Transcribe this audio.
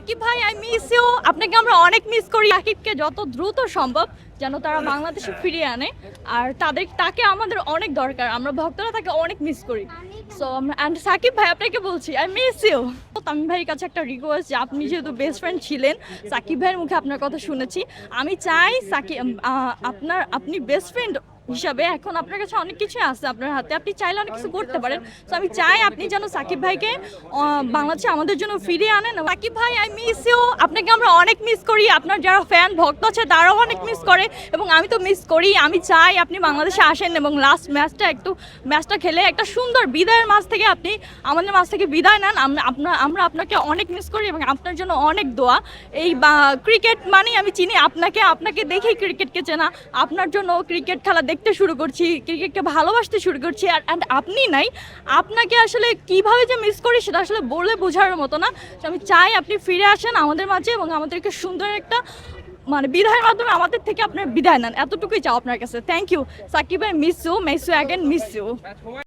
সাকিব ভাই I miss you, আপনাকে আমরা অনেক মিস করি। সাকিবকে যত দ্রুত সম্ভব যেন তারা বাংলাদেশে ফিরিয়ে আনে, আর তাকে আমাদের অনেক দরকার, আমরা ভক্তরা তাকে অনেক মিস করি। সো অ্যান্ড সাকিব ভাই আপনাকে বলছি আই মিস ইউ। তামিম ভাইয়ের কাছে একটা রিকোয়েস্ট যে আপনি যেহেতু বেস্ট ফ্রেন্ড ছিলেন, সাকিব ভাইয়ের মুখে আপনার কথা শুনেছি, আমি চাই আপনি বেস্ট ফ্রেন্ড হিসাবে এখন আপনার কাছে অনেক কিছু আছে আপনার হাতে, আপনি চাইলে অনেক কিছু করতে পারেন। তো আমি চাই আপনি যেন সাকিব ভাইকে বাংলাদেশে আমাদের জন্য ফিরিয়ে আনেন। সাকিব ভাই আই মিস ইউ, আপনাকে আমরা অনেক মিস করি, আপনার যারা ফ্যান ভক্ত আছে তারাও অনেক মিস করে এবং আমি তো মিস করি। আমি চাই আপনি বাংলাদেশে আসেন এবং লাস্ট ম্যাচটা খেলে একটা সুন্দর বিদায়ের মাঝ থেকে আপনি আমাদের মাঝ থেকে বিদায় নেন। আমরা আপনাকে অনেক মিস করি এবং আপনার জন্য অনেক দোয়া। এই ক্রিকেট মানেই আমি চিনি আপনাকে দেখেই ক্রিকেটকে চেনা, আপনার জন্য ক্রিকেট খেলা দেখতে শুরু করছি, ক্রিকেটকে ভালোবাসতে শুরু করছি। অ্যান্ড আপনি নাই, আপনাকে আসলে কিভাবে যে মিস করি সেটা আসলে বলে বোঝার মতো না। আমি চাই আপনি ফিরে আসেন আমাদের মাঝে এবং আমাদেরকে সুন্দর একটা বিদায়ের মাধ্যমে আমাদের থেকে আপনার বিদায় নেন, এতটুকুই চাও আপনার কাছে। থ্যাংক ইউ সাকিব ভাই, miss you again, miss you.